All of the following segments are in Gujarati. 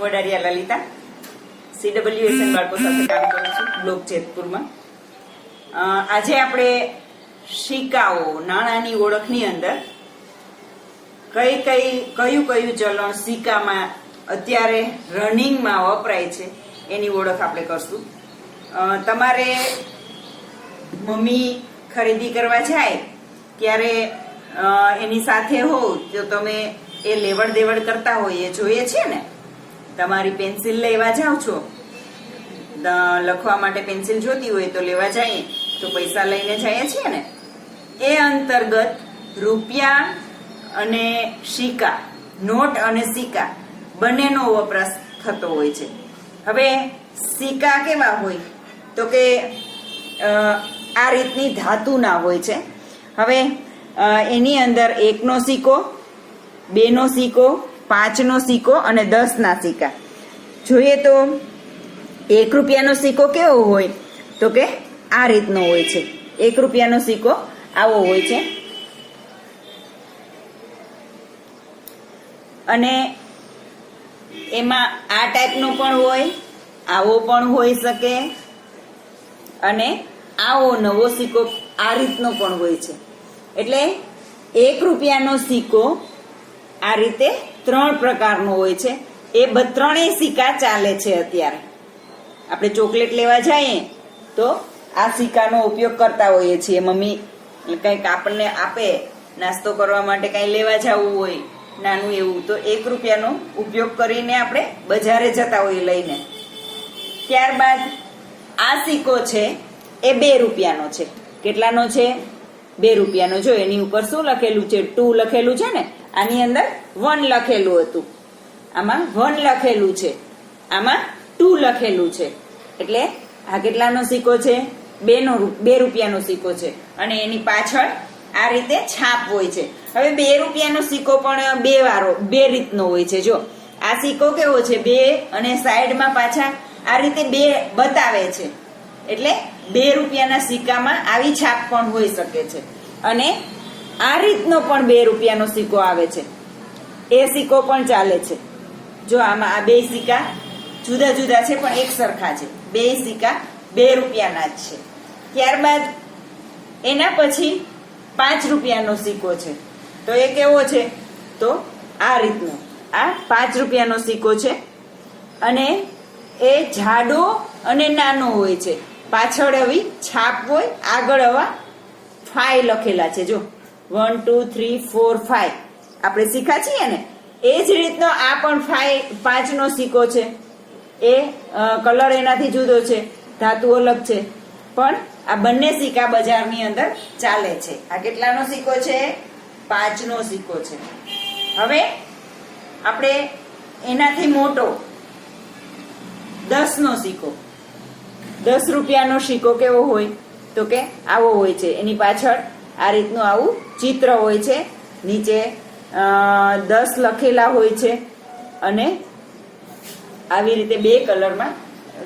હું વડારિયા લલિતા CWSN બાળકો સાથે કામ કરું છું બ્લોક જેતપુરમાં. આજે આપણે સિક્કાઓ નાણાંની ઓળખની અંદર કયું ચલણ સિક્કામાં અત્યારે રનિંગમાં વપરાય છે એની ઓળખ આપણે કરશું. તમારે મમ્મી ખરીદી કરવા જાય ત્યારે એની સાથે હો તો તમે એ લેવડ દેવડ કરતા હોય એ જોઈએ છે ને. તમારી પેન્સિલ લેવા જાઓ છો, લખવા માટે પેન્સિલ જોતી હોય તો લેવા જઈએ તો પૈસા લઈને જઈએ છીએ ને. એ અંતર્ગત રૂપિયા અને સિક્કા, નોટ અને સિક્કા બંનેનો વપરાશ થતો હોય છે. હવે સિક્કા કેવા હોય તો કે આ રીતની ધાતુના હોય છે. હવે એની અંદર 1 નો સિક્કો, 2 નો સિક્કો, 5 નો સિક્કો અને 10 ના સિક્કા. જોઈએ તો 1 રૂપિયાનો સિક્કો કેવો હોય તો કે આ રીતનો હોય છે. 1 રૂપિયાનો સિક્કો આવો હોય છે. અને એમાં આ ટાઈપનો પણ હોય, આવો પણ હોઈ શકે અને આવો નવો સિક્કો આ રીતનો પણ હોય છે. એટલે 1 રૂપિયાનો સિક્કો આ રીતે 3 પ્રકારનો હોય છે. એ ત્રણેય સિક્કા ચાલે છે. અત્યારે આપણે ચોકલેટ લેવા જઈએ તો આ સિક્કાનો ઉપયોગ કરતા હોઈએ છીએ. મમ્મી કંઈક આપણને આપે, નાસ્તો કરવા માટે કંઈ લેવા જવું હોય નાનું એવું, તો 1 રૂપિયાનો ઉપયોગ કરીને આપણે બજારે જતા હોઈએ લઈને. ત્યારબાદ આ સિક્કો છે એ 2 રૂપિયાનો છે. કેટલાનો છે? 2 રૂપિયાનો. જો એની ઉપર શું લખેલું છે? 2 લખેલું છે ને. આની અંદર 1 લખેલું હતું, આમાં 1 લખેલું છે, આમાં 2 લખેલું છે. એટલે આ કેટલાનો સિક્કો છે? 2 રૂપિયાનો સિક્કો છે. અને એની પાછળ આ રીતે છાપ હોય છે. હવે 2 રૂપિયાનો સિક્કો પણ 2 રીતનો હોય છે. જો આ સિક્કો કેવો છે? 2 અને સાઈડમાં પાછા આ રીતે 2 બતાવે છે. એટલે 2 રૂપિયાના સિક્કામાં આવી છાપ પણ હોઈ શકે છે. અને આ રીતનો પણ 2 રૂપિયાનો સિક્કો આવે છે. એ સિક્કો પણ ચાલે છે. જો આમાં આ 2 સિક્કા જુદા જુદા છે પણ એક સરખા છે. 2 સિક્કા 2 રૂપિયાના જ છે. ત્યારબાદ એના પછી 5 રૂપિયાનો સિક્કો છે. તો એ કેવો છે? તો આ રીતનો આ 5 રૂપિયાનો સિક્કો છે. અને એ જાડો અને નાનો હોય છે. પાછળ આવી છાપ હોય, આગળ આવા 5 લખેલા છે. જો 1 2 3 4 5 આપણે સિક્કા છીએ ને, એ જ રીતનો આ પણ 5 નો સિક્કો છે. એ કલર એનાથી જુદો છે, ધાતુ અલગ છે, પણ આ બંને સિક્કા બજારની અંદર ચાલે છે. આ કેટલાનો સિક્કો છે? 5 નો સિક્કો છે. હવે આપણે એનાથી મોટો 10 નો સિક્કો, 10 રૂપિયાનો સિક્કો કેવો હોય તો કે આવો હોય છે. એની પાછળ આ રીતનું આવું ચિત્ર હોય છે, નીચે 10 લખેલા હોય છે અને આવી રીતે 2 કલરમાં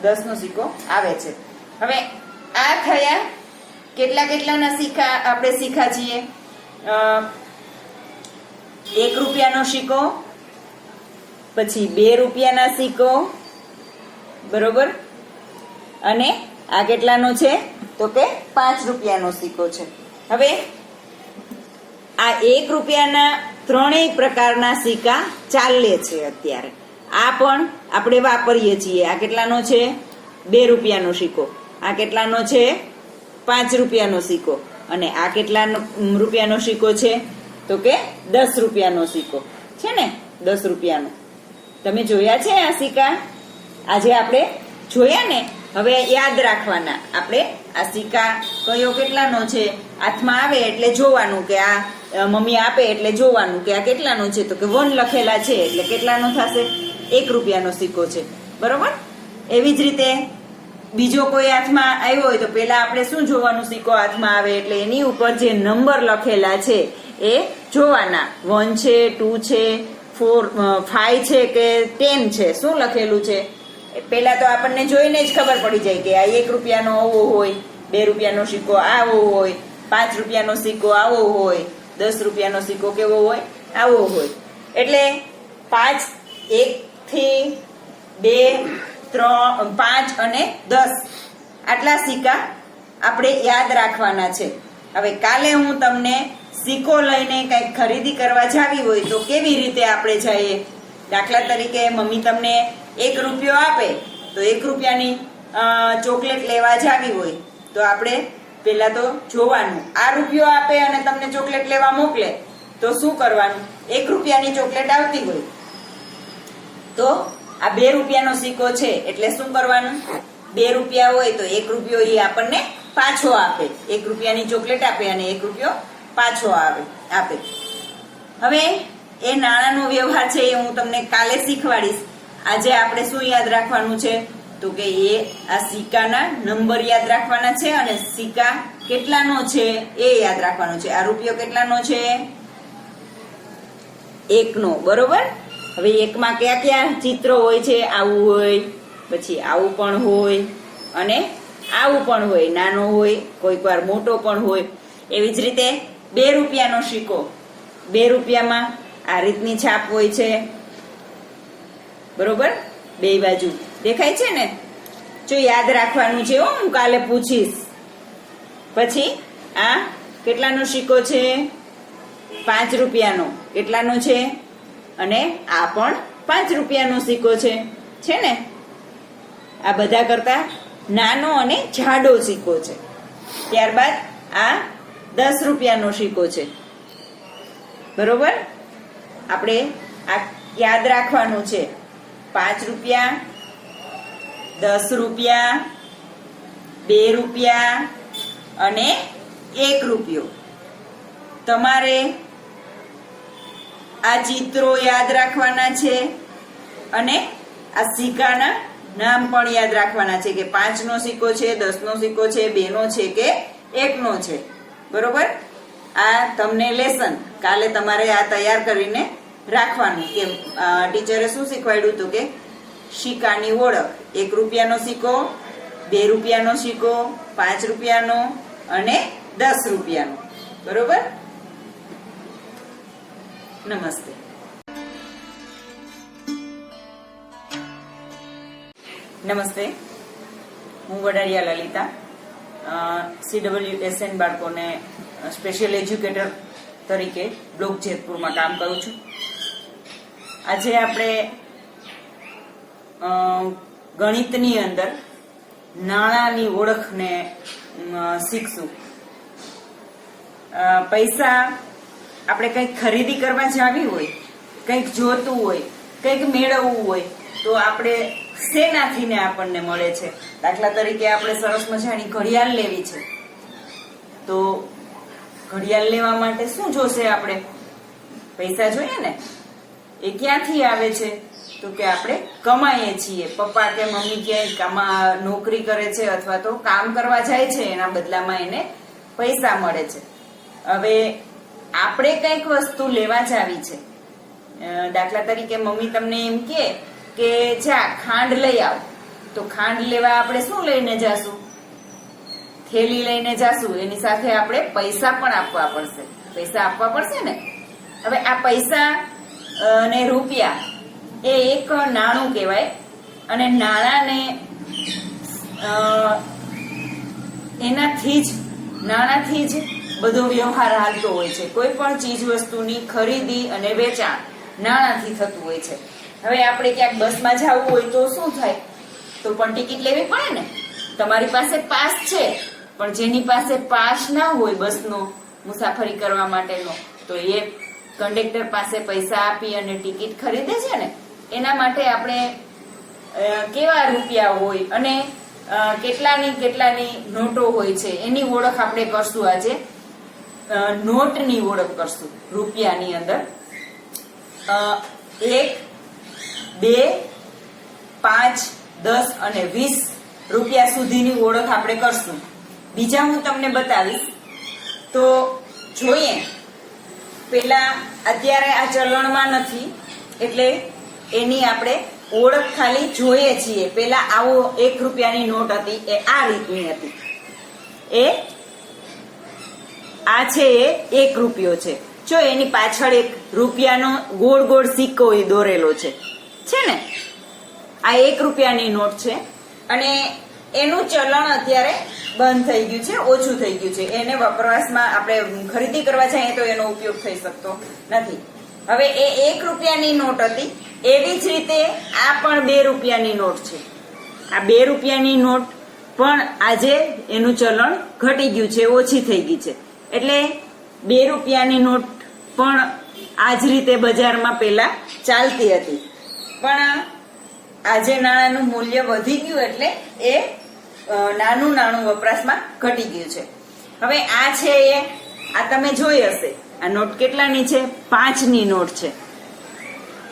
10 નો સિક્કો આવે છે. હવે આ થયા કેટલાના સિક્કા આપણે શીખા છીએ. 1 રૂપિયાનો સિક્કો, પછી 2 રૂપિયાના સિક્કો, બરોબર. અને આ કેટલાનો છે તો કે 5 રૂપિયાનો સિક્કો છે. હવે આ 1 રૂપિયાના 3 પ્રકારના સિક્કા ચાલે છે અત્યારે. આ પણ આપણે વાપરીએ છીએ. આ કેટલાનો છે? 2 રૂપિયાનો સિક્કો. આ કેટલાનો છે? 5 રૂપિયાનો સિક્કો. અને આ કેટલા રૂપિયાનો સિક્કો છે તો કે 10 રૂપિયાનો સિક્કો છે ને. 10 રૂપિયાનો તમે જોયા છે આ સિક્કા? આજે આપણે જોયા ને. હવે યાદ રાખવાના આપણે. આ સિક્કા કયો કેટલાનો છે હાથમાં આવે એટલે જોવાનું કે આ મમ્મી આપે એટલે જોવાનું કે આ કેટલાનો છે. તો કે 1 લખેલા છે એટલે કેટલાનો થશે? 1 રૂપિયાનો સિક્કો છે, બરોબર. એવી જ રીતે બીજો કોઈ હાથમાં આવ્યો હોય તો પેલા આપણે શું જોવાનું? સિક્કો હાથમાં આવે એટલે એની ઉપર જે નંબર લખેલા છે એ જોવાના. 1 છે, 2 છે, 4 5 છે કે 10 છે, શું લખેલું છે. પેલા તો આપણને જોઈને જ ખબર પડી જાય કે આ 1 રૂપિયાનો આવો હોય, 2 રૂપિયાનો સિક્કો આવો હોય, 5 રૂપિયાનો સિક્કો આવો હોય, 10 રૂપિયાનો સિક્કો કેવો હોય? આવો હોય. એટલે 5 1 થી 2, 3, 5 અને 10 આટલા સિક્કા આપણે યાદ રાખવાના છે. હવે કાલે હું તમને સિક્કો લઈને કંઈક ખરીદી કરવા જાવી હોય તો કેવી રીતે આપણે જઈએ. દાખલા તરીકે મમ્મી તમને 1 રૂપિયો આપે તો 1 રૂપિયાની ચોકલેટ લેવા જાવી હોય તો આપણે પેલા તો જોવાનું, આ રૂપિયો આપે અને તમને ચોકલેટ લેવા મોકલે તો શું કરવાનું. 1 રૂપિયાની ચોકલેટ આવતી હોય તો આ 2 રૂપિયાનો સિક્કો છે એટલે શું કરવાનું, 2 રૂપિયા હોય તો 1 રૂપિયો એ આપણને પાછો આપે, 1 રૂપિયાની ચોકલેટ આપે અને 1 રૂપિયો પાછો આપે. હવે એ નાણાંનો વ્યવહાર છે એ હું તમને કાલે શીખવાડીશ. આજે આપણે શું યાદ રાખવાનું છે તો કે એ આ સિક્કાના નંબર યાદ રાખવાના છે અને સિક્કા કેટલાનો છે એ યાદ રાખવાનો છે. આ રૂપિયો કેટલાનો છે, 1 નો, બરોબર. હવે 1 માં કયા કયા ચિત્રો હોય છે, આવું હોય, પછી આવું પણ હોય અને આવું પણ હોય, નાનો હોય, કોઈક વાર મોટો પણ હોય. એવી જ રીતે 2 રૂપિયાનો સિક્કો, 2 રૂપિયામાં આ રીતની છાપ હોય છે, બરોબર, 2 બાજુ દેખાય છે ને. જો યાદ રાખવાનું છે, હું કાલે પૂછીશ. પછી આ કેટલાનો સિક્કો છે, 5 રૂપિયાનો, કેટલાનો છે, અને આ પણ 5 રૂપિયાનો સિક્કો છે ને. આ બધા કરતા નાનો અને જાડો સિક્કો છે. ત્યારબાદ આ 10 રૂપિયાનો સિક્કો છે, બરોબર. આપણે આ યાદ રાખવાનું છે. 5 રૂપિયા, 10 રૂપિયા, 2 રૂપિયા અને 1 રૂપિયો. તમારે આ ચિત્રો યાદ રાખવાના છે અને આ સિક્કાના નામ પણ યાદ રાખવાના છે કે 5 નો સિક્કો છે, 10 નો સિક્કો છે, 2 નો છે કે 1 નો છે, બરોબર. આ તમને લેસન કાલે તમારે આ તૈયાર કરીને રાખવાનું કે ટીચરે શું શીખવાડ્યું હતું કે સિક્કાની ઓળખ. 1 રૂપિયાનો સિક્કો, 2 રૂપિયાનો સિક્કો, 5 રૂપિયાનો અને 10 રૂપિયાનો, બરોબર. નમસ્તે. નમસ્તે, હું વડારિયા લલિતા, CWSN બાળકોને સ્પેશિયલ એજ્યુકેટર તરીકે બ્લોક જેતપુરમાં કામ કરું છું. આજે આપણે ગણિતની અંદર નાણાંની ઓળખને શીખશું. પૈસા આપણે કંઈક ખરીદી કરવા જાવી હોય, કંઈક જોતું હોય, કંઈક મેળવવું હોય તો આપણે શેનાથી ને આપણને મળે છે. દાખલા તરીકે આપણે સરસ મજાની ઘડિયાળ લેવી છે તો ઘડિયાળ લેવા માટે શું જોશે, આપણે પૈસા જોઈએ ને. એ ક્યાંથી આવે છે તો કે આપણે કમાઈએ છીએ. પપ્પા કે મમ્મી ક્યાંય નોકરી કરે છે અથવા તો કામ કરવા જાય છે, એના બદલામાં એને પૈસા મળે છે. હવે આપણે કંઈક વસ્તુ લેવા જાવી છે, દાખલા તરીકે મમ્મી તમને એમ કે જા ખાંડ લઈ આવ, તો ખાંડ લેવા આપણે શું લઈને જાશું, થેલી લઈને જાશું. એની સાથે આપણે પૈસા પણ આપવા પડશે, પૈસા આપવા પડશે ને. હવે આ પૈસા અને રૂપિયા એ એક નાણું કહેવાય અને નાણાંને નાણાંથી જ બધો વ્યવહાર હાલતો હોય છે. કોઈ પણ ચીજ વસ્તુની ખરીદી અને વેચાણ નાણાંથી થતું હોય છે. હવે આપણે ક્યાંક બસમાં જવું હોય તો શું થાય, તો પણ ટિકિટ લેવી પડે ને. તમારી પાસે પાસ છે પણ જેની પાસે પાસ ના હોય બસનો મુસાફરી કરવા માટેનો, તો એ કંડક્ટર પાસે પૈસા આપી અને ટિકિટ ખરીદે છે ને. એના માટે આપણે કેવા રૂપિયા હોય અને કેટલાની નોટો હોય છે એની ઓળખ આપણે કરશું. આજે નોટની ઓળખ કરશું. રૂપિયાની અંદર 1, 2, 5, 10 અને 20 રૂપિયા સુધીની ઓળખ આપણે કરશું. બીજા હું તમને બતાવીશ તો જોઈએ. પેલા અત્યારે આ ચલણમાં નથી એટલે એની આપણે ઓળખ ખાલી જોઈએ છીએ. પેલા આવો 1 રૂપિયાની નોટ હતી, એ આ રીતની હતી. આ છે એ 1 રૂપિયો છે. જો એની પાછળ એક રૂપિયાનો ગોળ ગોળ સિક્કો એ દોરેલો છે ને. આ 1 રૂપિયાની નોટ છે અને એનું ચલણ અત્યારે બંધ થઈ ગયું છે, ઓછું થઈ ગયું છે. એને વપરાશમાં આપણે ખરીદી કરવા જઈએ તો એનો ઉપયોગ થઈ શકતો નથી. હવે એ 1 રૂપિયાની નોટ હતી, એવી જ રીતે આ પણ 2 રૂપિયાની નોટ છે. આ 2 રૂપિયાની નોટ પણ આજે એનું ચલણ ઘટી ગયું છે, ઓછી થઈ ગઈ છે. એટલે 2 રૂપિયાની નોટ પણ આ જ રીતે બજારમાં પેલા ચાલતી હતી, પણ આજે નાણાંનું મૂલ્ય વધી ગયું એટલે એ નાનું વપરાશમાં ઘટી ગયું છે. હવે આ છે એ આ તમે જોઈ હશે, આ નોટ કેટલાની છે? 5ની નોટ છે.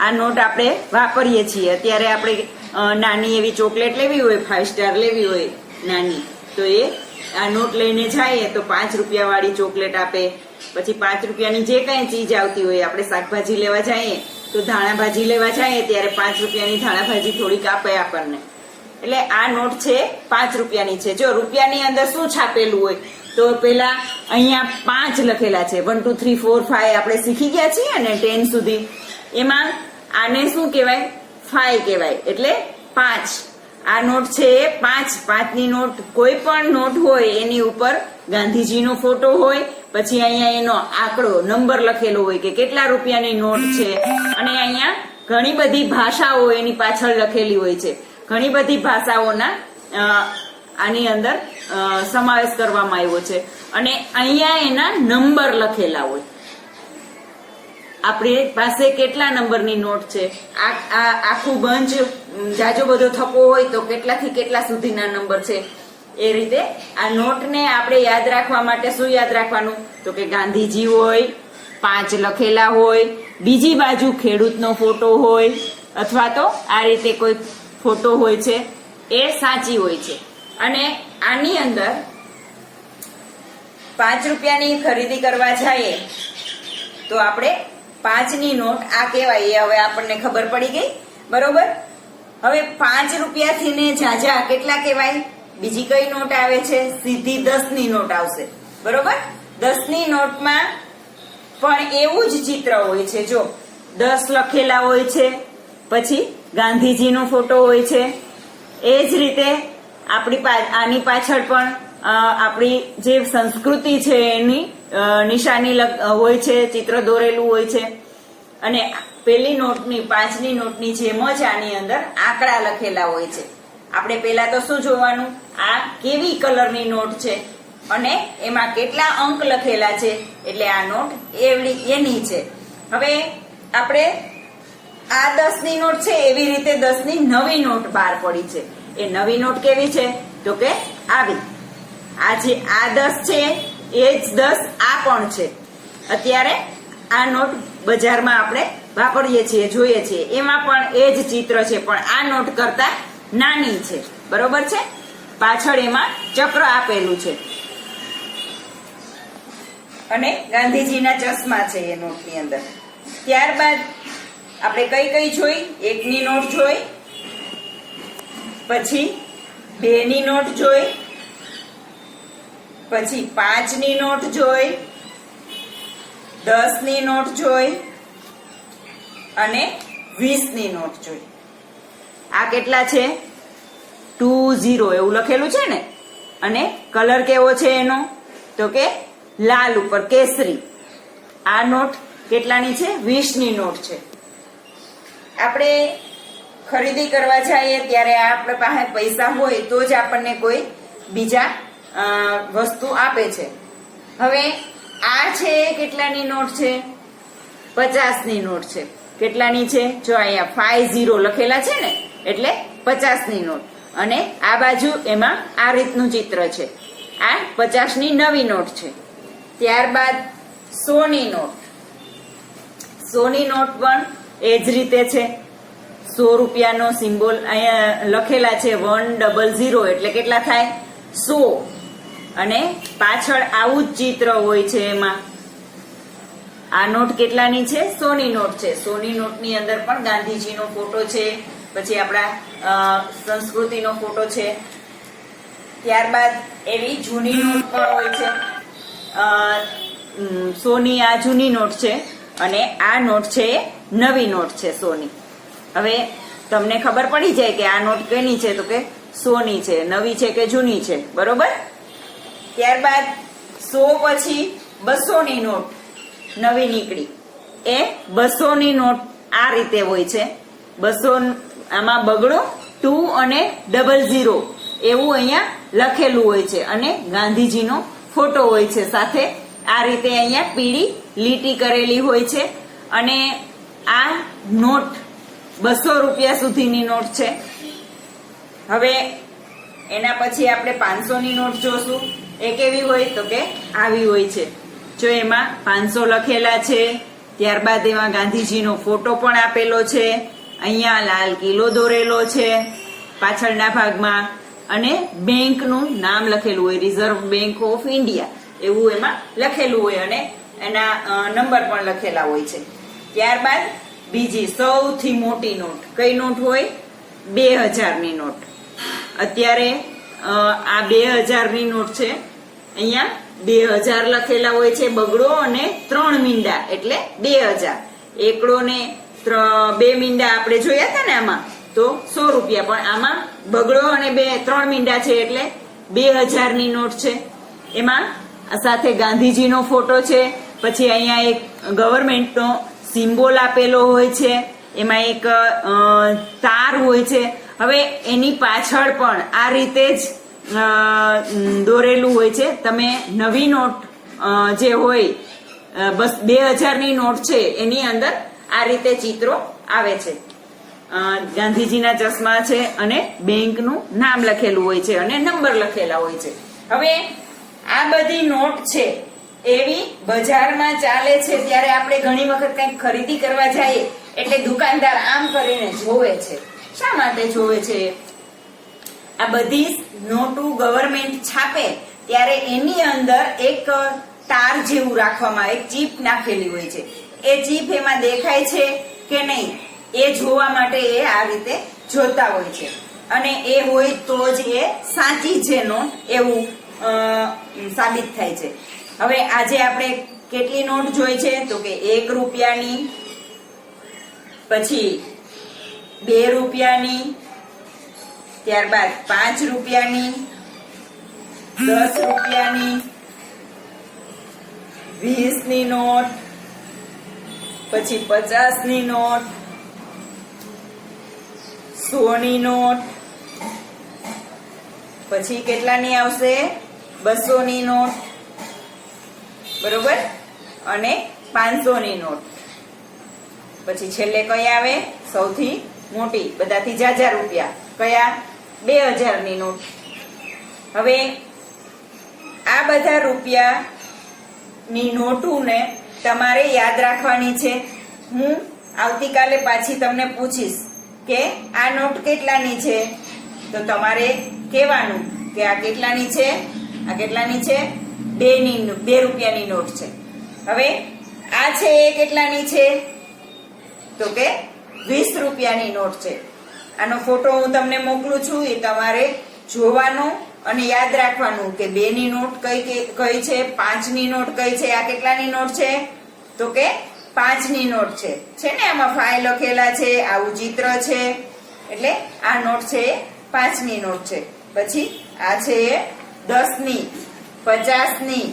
આ નોટ આપણે વાપરીએ છીએ. અત્યારે આપણે નાની એવી ચોકલેટ લેવી હોય, 5 સ્ટાર લેવી હોય નાની, તો એ આ નોટ લઈને જઈએ તો 5 રૂપિયા વાળી ચોકલેટ આપે. પછી 5 રૂપિયાની જે કઈ ચીજ આવતી હોય, આપણે શાકભાજી લેવા જઈએ તો ધાણા ભાજી લેવા જઈએ ત્યારે 5 રૂપિયાની ધાણા ભાજી થોડીક આપે આપણને. એટલે આ નોટ છે 5 રૂપિયાની છે. જો રૂપિયાની અંદર શું છાપેલું હોય તો પેલા અહીંયા 5 લખેલા છે, 1 2 3 4 5 આપણે શીખી ગયા છીએ ને 10 સુધી. એમાં આને શું કહેવાય? 5 કહેવાય. એટલે 5. આ નોટ છે 5ની નોટ. કોઈ પણ નોટ હોય એની ઉપર ગાંધીજીનો ફોટો હોય, પછી અહીંયા એનો આંકડો નંબર લખેલો હોય કે કેટલા રૂપિયાની નોટ છે, અને અહીંયા ઘણી બધી ભાષાઓ એની પાછળ લખેલી હોય છે. ઘણી બધી ભાષાઓના આની અંદર સમાવેશ કરવામાં આવ્યો છે, અને અહીંયા એના નંબર લખેલા હોય. આપણી પાસે કેટલા નંબરની નોટ છે, આખું બંચ જાજો બધો થપ્પો હોય તો કેટલાથી કેટલા સુધીના નંબર છે. એ રીતે આ નોટને આપણે યાદ રાખવા માટે શું યાદ રાખવાનું? તો કે ગાંધીજી હોય, 5 લખેલા હોય, બીજી બાજુ ખેડૂતનો ફોટો હોય, અથવા તો આ રીતે કોઈ ફોટો હોય છે, એ સાચી હોય છે. અને આની અંદર 5 રૂપિયાની ખરીદી કરવા જઈએ તો આપણે 5ની નોટ આ કહેવાય. એ હવે આપણને ખબર પડી ગઈ, બરોબર. હવે 5 રૂપિયાથી ને જાજા કેટલા કહેવાય? બીજી કઈ નોટ આવે છે? સીધી 10ની નોટ આવશે, બરોબર. 10ની નોટમાં પણ એવું જ ચિત્ર હોય છે. જો 10 લખેલા હોય છે, પછી ગાંધીજીનો ફોટો હોય છે. એ જ રીતે આની પાછળ પણ આપણી જે સંસ્કૃતિ છે એની નિશાની હોય છે, ચિત્ર દોરેલું હોય છે. અને પેલી નોટની 5ની નોટની જેમ જ આની અંદર આંકડા લખેલા હોય છે. આપણે પેલા તો શું જોવાનું? આ કેવી કલરની નોટ છે અને એમાં કેટલા અંક લખેલા છે, એટલે આ નોટ એની છે. હવે આપણે આ 10ની નોટ છે, એવી રીતે 10ની નવી નોટ બહાર પડી છે. એ નવી નોટ કેવી છે? તો કે આવી. આ જે આ 10 છે એ જ 10 આ પણ છે. અત્યારે આ નોટ બજારમાં આપણે વાપરીએ છીએ, જોઈએ છીએ, એમાં પણ એ જ ચિત્ર છે, પણ આ નોટ કરતા નાની છે, બરોબર છે. પાછળ એમાં ચક્ર આપેલું છે અને ગાંધીજીના ચશ્મા છે એ નોટની અંદર. ત્યારબાદ આપણે કઈ જોઈ? 1ની નોટ જોઈ, પછી 2ની નોટ જોઈ, પછી 5ની નોટ જોઈ, 10ની નોટ જોઈ અને 20ની નોટ જોઈ. આ કેટલા છે? 20 એવું લખેલું છે ને. અને કલર કેવો છે એનો? તો કે લાલ ઉપર કેસરી. આ નોટ કેટલાની છે? 20ની નોટ છે. આપણે ખરીદી કરવા જઈએ ત્યારે આપણે પાસે પૈસા હોય તો જ આપણને કોઈ બીજા વસ્તુ આપે છે. હવે આ છે કેટલાની નોટ છે? 50ની નોટ છે. કેટલાની છે? જો અહીંયા 50 લખેલા છે ને, એટલે 50ની નોટ. અને આ બાજુ એમાં આ રીતનું ચિત્ર છે. આ 50ની નવી નોટ છે. ત્યારબાદ 100ની નોટ. 100ની નોટ પણ એ જ રીતે છે. 100 રૂપિયાનો સિમ્બોલ અહીંયા લખેલા છે 100, એટલે કેટલા થાય? 100. અને પાછળ આવું જ ચિત્ર હોય છે એમાં. આ નોટ કેટલાની છે? 100ની નોટ છે. 100ની નોટની અંદર પણ ગાંધીજીનો ફોટો છે, પછી આપણા સંસ્કૃતિનો ફોટો છે. ત્યારબાદ એવી જૂની નોટ પણ હોય છે. 100ની આ જૂની નોટ છે અને આ નોટ છે એ નવી નોટ છે 100ની. હવે તમને ખબર પડી જાય કે આ નોટ કેની છે, તો કે 100 ની છે, નવી છે કે જૂની છે, બરોબર. ત્યારબાદ 100 પછી 200 ની નોટ નવી નીકળી, એ 200 ની નોટ આ રીતે હોય છે. 200 આમાં બગડો 2 અને 00 એવું અહીંયા લખેલું હોય છે અને ગાંધીજીનો ફોટો હોય છે સાથે. આ રીતે અહીંયા પીળી લીટી કરેલી હોય છે અને આ નોટ 200 રૂપિયા સુધીની નોટ છે. હવે એના પછી આપણે 500 ની નોટ જોશું. એ કેવી હોય, તો કે આવી હોય છે. જો એમાં 500 લખેલા છે, ત્યારબાદ એમાં ગાંધીજીનો ફોટો પણ આપેલો છે, અહીંયા લાલ કિલ્લો દોરેલો છે પાછળના ભાગમાં, અને બેંકનું નામ લખેલું હોય, રિઝર્વ બેંક ઓફ ઇન્ડિયા એવું એમાં લખેલું હોય અને એના નંબર પણ લખેલા હોય છે. ત્યારબાદ બીજી સૌથી મોટી નોટ કઈ નોટ હોય, 2000 ની નોટ. અત્યારે આ 2000 ની નોટ છે, અહીંયા 2000 લખેલા હોય છે, બગડો અને 3 મીંડા એટલે 2000. એકડો ને 2 મીંડા આપણે જોયા હતા ને આમાં, તો 100 રૂપિયા, પણ આમાં બગડો અને 3 મીંડા છે એટલે 2000 ની નોટ છે. એમાં સાથે ગાંધીજીનો ફોટો છે, પછી અહીંયા એક ગવર્મેન્ટનો સિમ્બોલ આપેલો હોય છે, એમાં એક તાર હોય છે. હવે એની પાછળ પણ આ રીતે જ દોરેલું હોય છે. તમે નવી નોટ જે હોય બસ 2000 ની નોટ છે એની અંદર આ રીતે ચિત્રો આવે છે. ગાંધીજીના ચશ્મા છે અને બેંકનું નામ લખેલું હોય છે અને નંબર લખેલા હોય છે. હવે આ બધી નોટ છે એવી બજારમાં ચાલે છે ત્યારે આપણે ઘણી વખત કંઈક ખરીદી કરવા જઈએ એટલે દુકાનદાર આમ કરીને જોવે છે. શા માટે જોવે છે? આ બધી નોટો ગવર્મેન્ટ છાપે ત્યારે એની અંદર એક તાર જેવું રાખવામાં, એક ચીપ નાખેલી હોય છે. એ ચીપ એમાં દેખાય છે કે નહીં એ જોવા માટે એ આ રીતે જોતા હોય છે અને એ હોય તો જ એ સાચી છે નોટ એવું સાબિત થાય છે. હવે આજે આપણે કેટલી નોટ જોઈ છે, તો કે 1 રૂપિયાની, પછી 2 રૂપિયાની, ત્યારબાદ 5 રૂપિયાની, 10 રૂપિયાની, 20 ની નોટ, પછી 50 ની નોટ, 100 ની નોટ, પછી કેટલાની આવશે 200 ની નોટ, બરોબર, અને 500 ની નોટ. પછી છેલ્લે કઈ આવે સૌથી મોટી, બધાથી જાજા રૂપિયા, કયા 2000 ની નોટ. હવે આ બધા રૂપિયા ની નોટોને તમારે યાદ રાખવાની છે. હું આવતીકાલે પાછી તમને પૂછીશ કે આ નોટ કેટલાની છે, તો તમારે કહેવાનું કે આ કેટલાની છે, આ કેટલાની છે, 2 રૂપિયાની નોટ છે. હવે આ છે એ કેટલાની છે, તો કે 20 રૂપિયાની નોટ છે. આનો ફોટો હું તમને મોકલું છું, એ તમારે જોવાનો અને યાદ રાખવાનું કે 2 ની નોટ કઈ છે, 5 ની નોટ કઈ છે. આ કેટલાની નોટ છે, તો કે 5 ની નોટ છે ને, આમાં 5 લખેલા છે, આવું ચિત્ર છે, એટલે આ નોટ છે એ 5 ની નોટ છે. પછી આ છે એ 10 ની, 50 ની,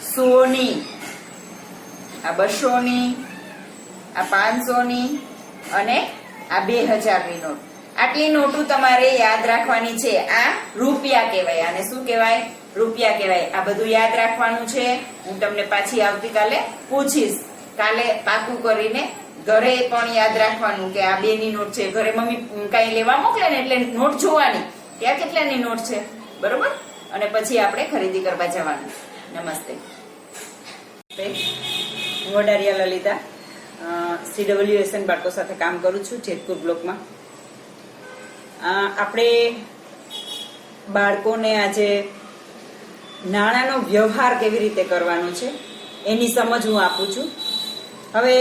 100 ની, આ 200 ની, આ 500 ની અને આ 2000 ની નોટ. આટલી નોટો તમારે યાદ રાખવાની છે. આ રૂપિયા કહેવાય, આને શું કહેવાય? રૂપિયા કહેવાય. આ બધું યાદ રાખવાનું છે. હું તમને પાછી આવતીકાલે પૂછીશ. કાલે પાકું કરીને ઘરે પણ યાદ રાખવાનું કે આ 2 ની નોટ છે. ઘરે મમ્મી કઈ લેવા મોકલે ને એટલે નોટ જોવાની ત્યાં કેટલાની નોટ છે, બરોબર, અને પછી આપણે ખરીદી કરવા જવાનું. નમસ્તે. હું વડારિયા લલિતા CWSN બાળકો સાથે કામ કરું છું જેતપુર બ્લોકમાં. આપણે બાળકોને આજે નાણાંનો વ્યવહાર કેવી રીતે કરવાનો છે એની સમજ હું આપું છું. હવે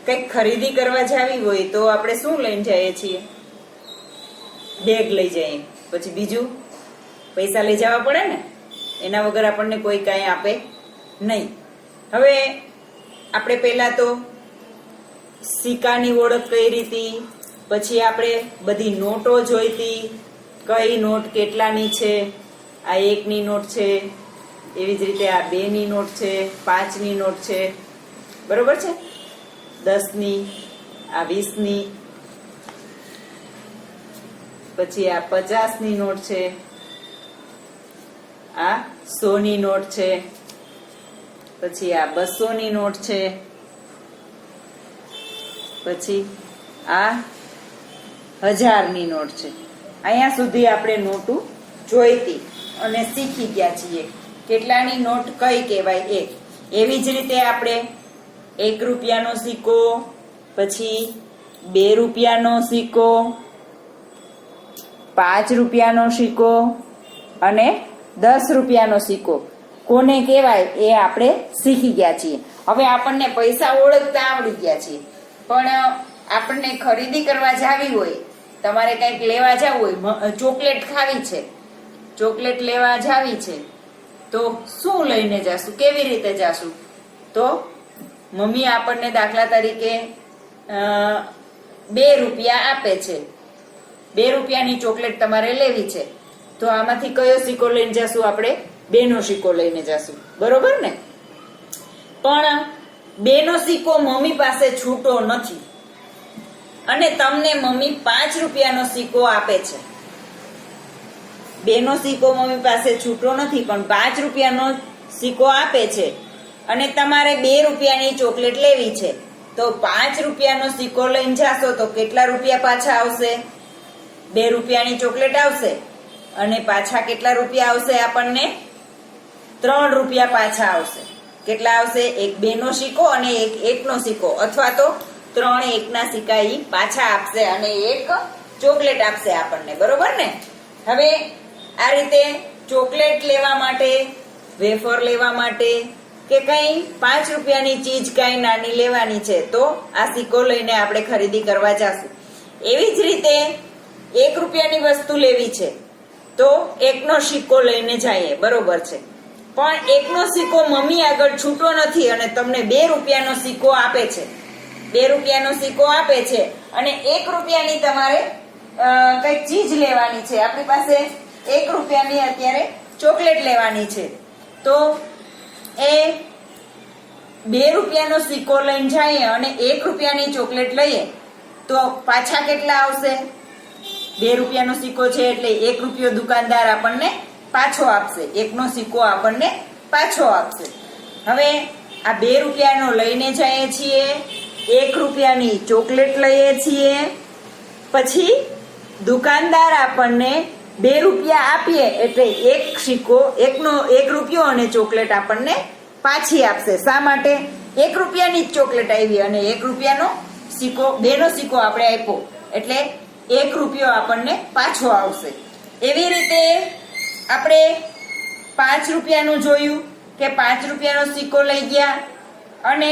કંઈક ખરીદી કરવા જાવી હોય તો આપણે શું લઈને જઈએ છીએ? બેગ લઈ જઈએ, પછી બીજું પૈસા લઈ જવા પડે ને, એના વગર આપણને કોઈ કાંઈ આપે નહીં. હવે આપણે પહેલા તો સિક્કાની ઓળખ કઈ રીતે, પછી આપણે બધી નોટો જોઈતી, કઈ નોટ કેટલાની છે. આ 1ની નોટ છે, એવી જ રીતે આ 2ની નોટ છે, 5ની નોટ છે, બરોબર છે, 10ની, આ 20ની, પછી આ 50ની નોટ છે, આ 100ની નોટ છે, પછી આ 200ની નોટ છે, પછી આ 1000ની નોટ છે. અહીંયા સુધી આપણે નોટું જોઈતી અને શીખી ગયા છીએ કેટલાની નોટ કઈ કહેવાય એ. એવી જ રીતે આપણે 1 રૂપિયાનો સિક્કો, પછી 2 રૂપિયાનો સિક્કો, 5 રૂપિયાનો સિક્કો અને 10 રૂપિયાનો સિક્કો કોને કહેવાય એ આપણે શીખી ગયા છીએ. હવે આપણને પૈસા ઓળખતા આવડી ગયા છીએ, પણ આપણને ખરીદી કરવા જાવી હોય, તમારે કંઈક લેવા જવું હોય, ચોકલેટ ખાવી છે, ચોકલેટ લેવા જાવી છે, તો શું લઈને જાશું, કેવી રીતે જાશું? તો મમ્મી આપણને દાખલા તરીકે 2 રૂપિયા આપે છે, 2 રૂપિયાની ચોકલેટ તમારે લેવી છે, તો આમાંથી કયો સિક્કો લઈને જાશું? આપણે 2નો સિક્કો લઈને જાશું, બરોબર ને? પણ 2નો સિક્કો મમ્મી પાસે છૂટો નથી અને તમને મમ્મી 5 રૂપિયાનો સિક્કો આપે છે. 2નો સિક્કો મમ્મી પાસે છૂટો નથી પણ 5 રૂપિયાનો સિક્કો આપે છે અને તમારે 2 રૂપિયાની ચોકલેટ લેવી છે, તો 5 રૂપિયાનો સિક્કો લઈને જાશો તો કેટલા રૂપિયા પાછા આવશે? 2 રૂપિયાની ચોકલેટ આવશે અને પાછા કેટલા રૂપિયા આવશે? આપણને 3 રૂપિયા પાછા આવશે. કેટલા આવશે? એક 2નો સિક્કો અને એક 1નો સિક્કો, અથવા તો 3 1ના સિક્કા ઈ પાછા આપશે અને એક ચોકલેટ આપશે આપણને, બરોબર ને? હવે આ રીતે ચોકલેટ લેવા માટે, વેફર લેવા માટે કે કઈ 5 રૂપિયાની ચીજ કઈ નાની લેવાની છે તો આ સિક્કો લઈને આપણે ખરીદી કરવા જાશું. એવી જ રીતે 1 રૂપિયાની વસ્તુ લેવી છે તો 1નો સિક્કો લઈને જઈએ, બરોબર છે, પણ 1નો સિક્કો મમ્મી આગળ છૂટો નથી અને તમને 2 રૂપિયાનો સિક્કો આપે છે. 2 રૂપિયાનો સિક્કો આપે છે અને 1 રૂપિયાની તમારે કઈક ચીજ લેવાની છે. આપણી પાસે 1 રૂપિયાની અત્યારે ચોકલેટ લેવાની છે, તો એ 2 રૂપિયાનો સિક્કો લઈને જઈએ અને 1 રૂપિયાની ચોકલેટ લઈએ તો પાછા કેટલા આવશે? 2 રૂપિયાનો સિક્કો છે એટલે 1 રૂપિયો દુકાનદાર આપણને પાછો આપશે, 1નો સિક્કો આપણને પાછો આપશે. હવે આ 2 રૂપિયાનો લઈને જઈએ છીએ, 1 રૂપિયાની ચોકલેટ લઈએ છીએ, પછી દુકાનદાર આપણને 2 રૂપિયા આપીએ એટલે 1 સિક્કો, 1 રૂપિયો અને ચોકલેટ આપણને પાછી આપશે. શા માટે? 1 રૂપિયાની જ ચોકલેટ આવી અને 1 રૂપિયાનો સિક્કો, 2નો સિક્કો આપણે આપ્યો એટલે 1 રૂપિયો આપણને પાછો આવશે. એવી રીતે આપણે 5 રૂપિયાનું જોયું કે 5 રૂપિયાનો સિક્કો લઈ ગયા અને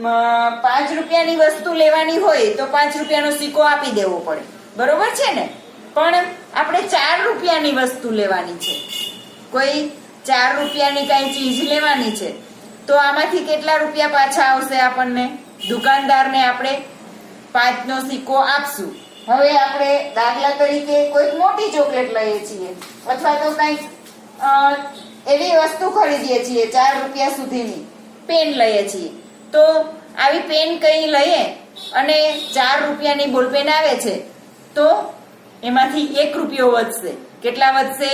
5 રૂપિયાની વસ્તુ લેવાની હોય તો 5 રૂપિયાનો સિક્કો આપી દેવો પડે, બરોબર છે ને? પણ આપણે 4 રૂપિયાની વસ્તુ લેવાની છે, કોઈ 4 રૂપિયાની કઈ ચીજ લેવાની છે તો આમાંથી કેટલા રૂપિયા પાછા આવશે આપણને? દુકાનદારને આપણે 5નો સિક્કો આપશું. હવે આપણે દાખલા તરીકે કોઈ મોટી ચોકલેટ લઈએ છીએ અથવા તો કઈક એવી વસ્તુ ખરીદીએ છીએ 4 રૂપિયા સુધીની, પેન લઈએ છીએ, તો આવી પેન કઈ લઈએ અને 4 રૂપિયાની બોલપેન આવે છે તો એમાંથી 1 રૂપિયો વધશે. કેટલા વધશે?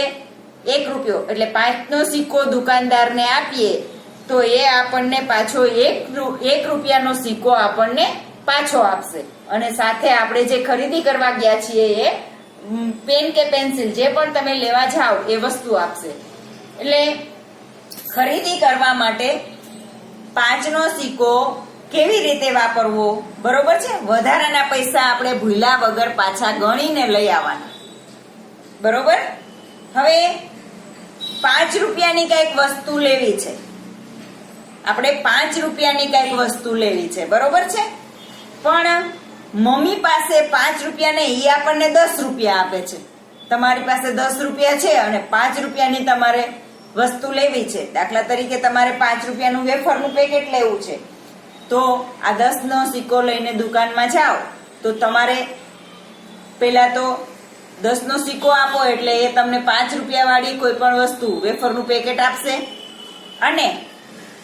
1 રૂપિયો. એટલે 5નો સિક્કો દુકાનદારને આપીએ તો એ આપણને પાછો 1 રૂપિયાનો સિક્કો આપણને પાછો આપશે અને સાથે આપણે જે ખરીદી કરવા ગયા છીએ એ પેન કે પેન્સિલ જે પણ તમે લેવા જાઓ એ વસ્તુ આપશે. એટલે ખરીદી કરવા માટે 5નો સિક્કો કેવી રીતે વાપરવો, બરોબર છે? વધારાના પૈસા આપણે ભૂલ્યા વગર પાછા ગણીને લઈ આવવાના, બરોબર? હવે 5 રૂપિયાની કઈક વસ્તુ લેવી છે, આપણે 5 રૂપિયાની કઈક વસ્તુ લેવી છે, બરોબર છે? પણ મમ્મી પાસે 5 રૂપિયા નહીં, એ આપણને 10 રૂપિયા આપે છે. તમારી પાસે 10 રૂપિયા છે અને 5 રૂપિયાની તમારે વસ્તુ લેવી છે. દાખલા તરીકે તમારે 5 રૂપિયાનું વેફરનું પેકેટ લેવું છે તો આ 10નો સિક્કો લઈને દુકાનમાં જાઓ તો તમારે પેલા તો 10 નો સિક્કો આપો એટલે એ તમને 5 રૂપિયા વાળી કોઈ પણ વસ્તુ વેફરનું પેકેટ આપશે અને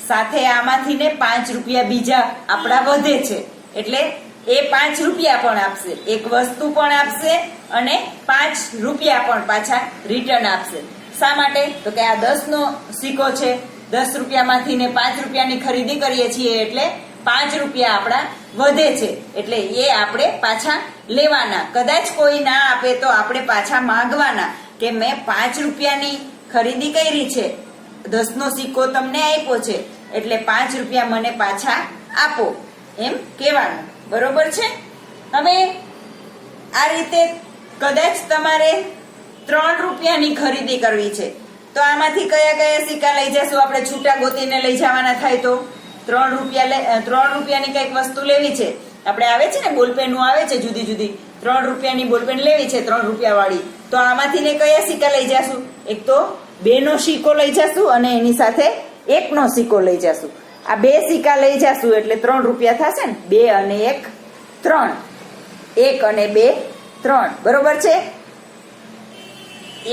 સાથે આમાંથી ને 5 રૂપિયા બીજા આપણા વધે છે એટલે એ 5 રૂપિયા પણ આપશે, એક વસ્તુ પણ આપશે અને 5 રૂપિયા પણ પાછા રિટર્ન આપશે. શા માટે? તો કે આ 10 નો સિક્કો છે, 10 રૂપિયામાંથી ને 5 રૂપિયાની ખરીદી કરીએ છીએ એટલે 5 રૂપિયા આપણા વધે છે એટલે એ આપણે પાછા લેવાના. કદાચ કોઈ ના આપે તો આપણે પાછા માંગવાના કે મેં 5 રૂપિયાની ખરીદી કરી છે, 10 નો સિક્કો તમને આપ્યો છે એટલે 5 રૂપિયા મને પાછા આપો એમ કહેવાનું. બરોબર છે? હવે આ રીતે કદાચ તમારે 3 રૂપિયાની ખરીદી કરવી છે તો આમાંથી કયા કયા સિક્કા લઈ જશું? આપણે છૂટા ગોતીને લઈ જવાના થાય તો 3 રૂપિયાની કઈક વસ્તુ લેવી છે. આપણે આવે છે ને બોલપેન આવે છે જુદી જુદી, 3 રૂપિયાની બોલપેન લેવી છે 3 રૂપિયા વાળી, તો આમાંથી ને કયા સિક્કા લઈ જશું? એક તો 2 નો સિક્કો લઈ જશું અને એની સાથે 1 નો સિક્કો લઈ જશું. આ 2 સિક્કા લઈ જશું એટલે 3 રૂપિયા થશે ને, 2 અને 1 3, 1 અને 2 3. બરોબર છે?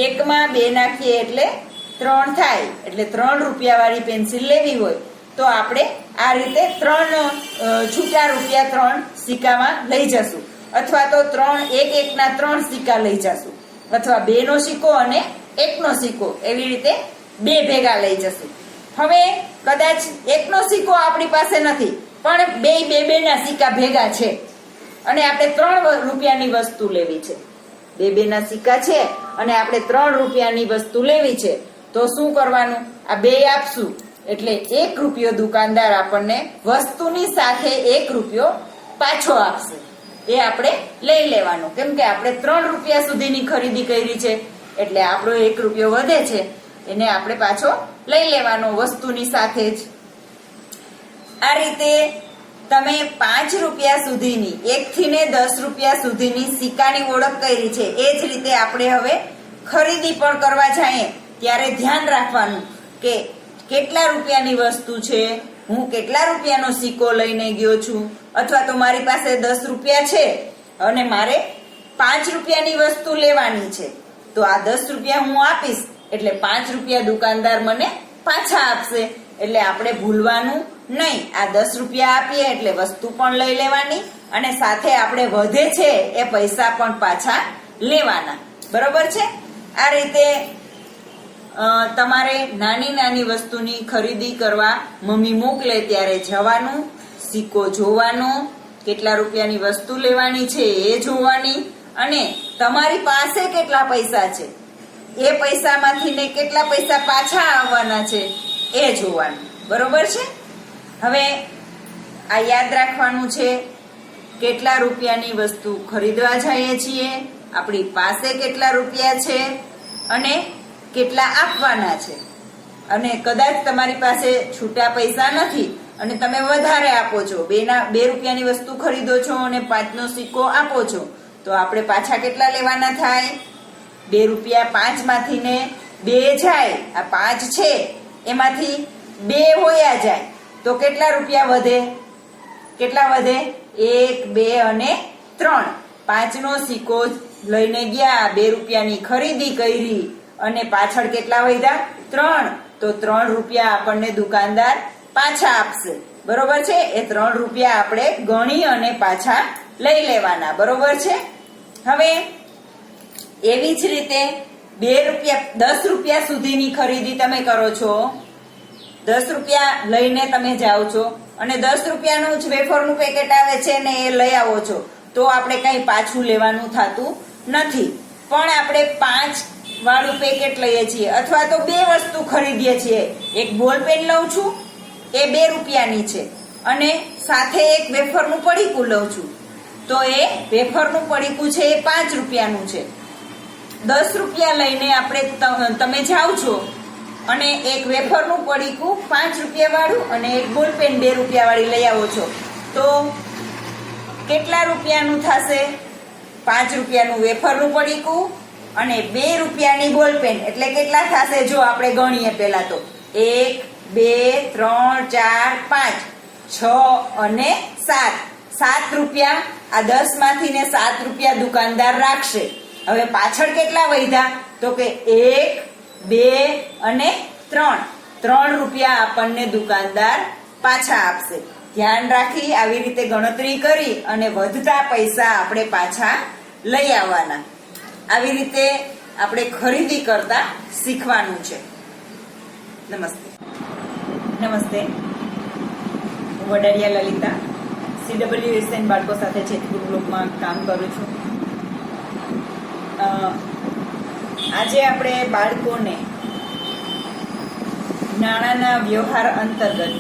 1 માં 2 નાખીએ એટલે 3 થાય એટલે 3 રૂપિયા વાળી પેન્સિલ લેવી હોય તો આપણે આ રીતે 3 છૂટા રૂપિયા 3 સિક્કામાં લઈ જશું અથવા તો 1 ના 3 સિક્કા લઈ જશું અથવા 2 નો સિક્કો અને 1 નો સિક્કો એવી રીતે 2 ભેગા લઈ જશું. હવે કદાચ 1 નો સિક્કો આપણી પાસે નથી પણ 2 ના સિક્કા ભેગા છે અને આપણે 3 રૂપિયાની વસ્તુ લેવી છે, 2 ના સિક્કા છે અને આપણે 3 રૂપિયાની વસ્તુ લેવી છે તો શું કરવાનું? આ 2 આપશું એટલે 1 રૂપિયો દુકાનદાર આપણને વસ્તુની સાથે 1 રૂપિયો પાછો આપશે. એ આપણે લઈ લેવાનું કેમ કે આપણે 3 રૂપિયા સુધીની ખરીદી કરી છે એટલે આપણો 1 રૂપિયો વધે છે એને આપણે પાછો લઈ લેવાનો વસ્તુની સાથે જ. આ રીતે તમે 5 રૂપિયા સુધીની 1 થી ને 10 રૂપિયા સુધીની સિક્કાની ઓળખ કરી છે. એ જ રીતે આપણે હવે ખરીદી પણ કરવા જઈએ ત્યારે ધ્યાન રાખવાનું કે કેટલા રૂપિયાની વસ્તુ છે, હું કેટલા રૂપિયાનો સિક્કો લઈને ગયો છું અથવા તો મારી પાસે 10 રૂપિયા છે અને મારે 5 રૂપિયાની વસ્તુ લેવાની છે તો આ 10 રૂપિયા હું આપીશ એટલે 5 રૂપિયા દુકાનદાર મને પાછા આપશે એટલે આપણે ભૂલવાનું નહીં. આ 10 રૂપિયા આપીએ એટલે વસ્તુ પણ લઈ લેવાની અને સાથે આપણે વધે છે એ પૈસા પણ પાછા લેવાના. બરોબર છે? આ રીતે તમારે નાની નાની વસ્તુની ખરીદી કરવા મમ્મી મોકલે ત્યારે જવાનું, સિક્કો જોવાનો, કેટલા રૂપિયાની વસ્તુ લેવાની છે એ જોવાની અને તમારી પાસે કેટલા પૈસા છે એ પૈસામાંથી ને કેટલા પૈસા પાછા આવવાના છે એ જોવાનું. બરોબર છે? હવે આ યાદ રાખવાનું છે કેટલા રૂપિયાની વસ્તુ ખરીદવા જઈએ છીએ, આપણી પાસે કેટલા રૂપિયા છે અને કેટલા આપવાના છે. અને કદાચ તમારી પાસે છૂટા પૈસા નથી અને તમે વધારે આપો છો, 2 રૂપિયાની વસ્તુ ખરીદો છો અને 5 નો સિક્કો આપો છો તો આપણે પાછા કેટલા લેવાના થાય? 2 રૂપિયા 5 માંથી ને 2 જાય, આ 5 છે એમાંથી 2 હોયા જાય તો કેટલા રૂપિયા વધે? કેટલા વધે? 1 2 અને 3. 5 નો સિક્કો લઈને ગયા, 2 રૂપિયાની ખરીદી કરી અને પાછળ કેટલા વધ્યા? 3. તો 3 રૂપિયા આપણને દુકાનદાર પાછા આપશે. બરોબર છે? એ 3 રૂપિયા આપણે ગણી અને પાછા લઈ લેવાના. બરોબર છે? હવે એવી જ રીતે 10 રૂપિયા સુધીની ખરીદી તમે કરો છો, 10 રૂપિયા લઈને તમે જાઓ છો અને 10 રૂપિયાનું જ વેફરનું પેકેટ આવે છે ને એ લઈ આવો છો તો આપણે કઈ પાછું લેવાનું થતું નથી. પણ આપણે 5 વાળું પેકેટ લઈએ છીએ અથવા તો 2 વસ્તુ ખરીદીએ છીએ, એક બોલપેન લઉં છું એ 2 રૂપિયાની છે અને સાથે એક વેફરનું પડીકું લઉં છું તો એ વેફરનું પડીકું છે એ 5 રૂપિયાનું છે. 10 રૂપિયા લઈને આપણે તમે જાઓ છો અને એક વેફરનું પડીકું 5 રૂપિયા વાળું અને એક બોલપેન 2 રૂપિયા વાળી લઈ આવો છો તો કેટલા રૂપિયાનું થશે? 5 રૂપિયાનું વેફરનું પડીકું અને 2 રૂપિયાની બોલપેન એટલે કેટલા થશે? જો આપણે ગણીએ પેલા તો 1 2 3 4 5 6 અને 7 રૂપિયા, આ 10 માંથી ને 7 રૂપિયા દુકાનદાર રાખશે. હવે પાછળ કેટલા વધ્યા? તો કે 1, 2 અને 3 રૂપિયા આપણને દુકાનદાર પાછા આપશે. ધ્યાન રાખી આવી રીતે ગણતરી કરી અને વધતા પૈસા આપણે પાછા લઈ આવવાના. આવી રીતે આપણે ખરીદી કરતા શીખવાનું છે. નમસ્તે, હું વડારિયા લલિતા CWSN બાળકો સાથે જેતપુર બ્લોકમાં કામ કરું છું. આજે આપણે બાળકોને નાણાંના વ્યવહાર અંતર્ગત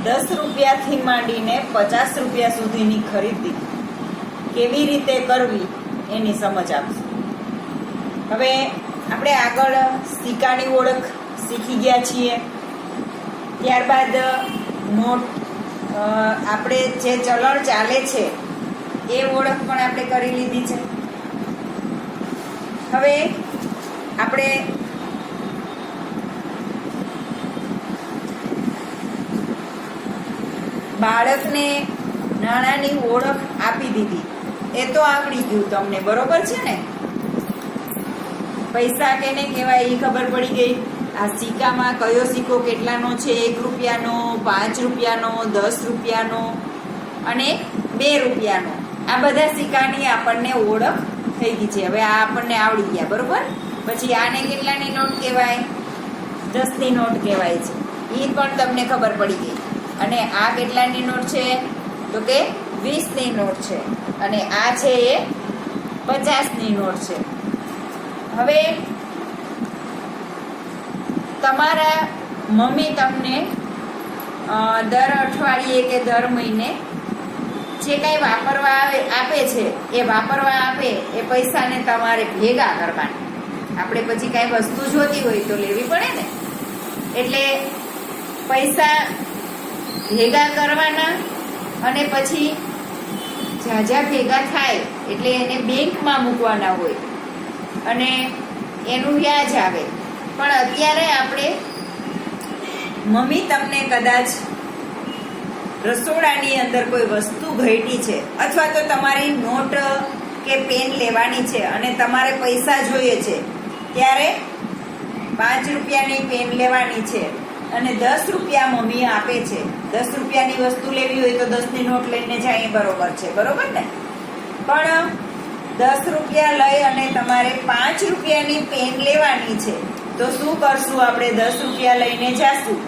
10 રૂપિયાથી માંડીને 50 રૂપિયા સુધીની ખરીદી કેવી રીતે કરવી એની સમજ આપશું. હવે આપણે આગળ સિક્કાની ઓળખ શીખી ગયા છીએ. ત્યારબાદ નોટ, આપણે જે ચલણ ચાલે છે એ ઓળખ પણ આપણે કરી લીધી છે. હવે આપણે બાળકને નાણાંની ઓળખ આપી દીધી, એ તો આવડી ગયું તમને, બરોબર છે ને? પૈસા કેને કહેવાય એ ખબર પડી ગઈ. આ સિક્કામાં કયો સિક્કો કેટલાનો છે? 1 રૂપિયાનો, 5 રૂપિયાનો, 10 રૂપિયાનો અને 2 રૂપિયાનો. આ બધા સિક્કાની આપણને ઓળખ થઈ ગઈ છે. હવે આ આપણને આવડી ગયા, બરોબર? પછી આને કેટલાની નોટ કહેવાય? 10 ની નોટ કહેવાય છે, એ પણ તમને ખબર પડી ગઈ. અને આ કેટલાની નોટ છે? તો કે 20 ની નોટ છે. અને આ છે એ 50 ની નોટ છે. હવે તમારા મમ્મી તમને દર અઠવાડિયે કે દર મહિને જે કંઈ વાપરવા આપે છે, એ વાપરવા આપે એ પૈસાને તમારે ભેગા કરવાના. આપણે પછી કાંઈ વસ્તુ જોતી હોય તો લેવી પડે ને, એટલે પૈસા ભેગા કરવાના. અને પછી જ્યાં ભેગા થાય એટલે એને બેંકમાં મૂકવાના હોય અને એનું વ્યાજ આવે. પણ અત્યારે આપણે મમ્મી તમને કદાચ રસોડાની અંદર કોઈ વસ્તુ ઘટી છે અથવા તો તમારી નોટ કે પેન લેવાની છે અને તમારે પૈસા જોઈએ છે, ત્યારે 5 રૂપિયાની પેન લેવાની છે અને 10 રૂપિયા મમ્મી આપે છે. 10 રૂપિયાની વસ્તુ લેવી હોય તો 10 ની નોટ લઈને જાય, બરોબર છે, બરોબર ને? પણ 10 રૂપિયા લઈ અને તમારે 5 રૂપિયાની પેન લેવાની છે, તો શું કરશું? આપણે 10 રૂપિયા લઈને જાશું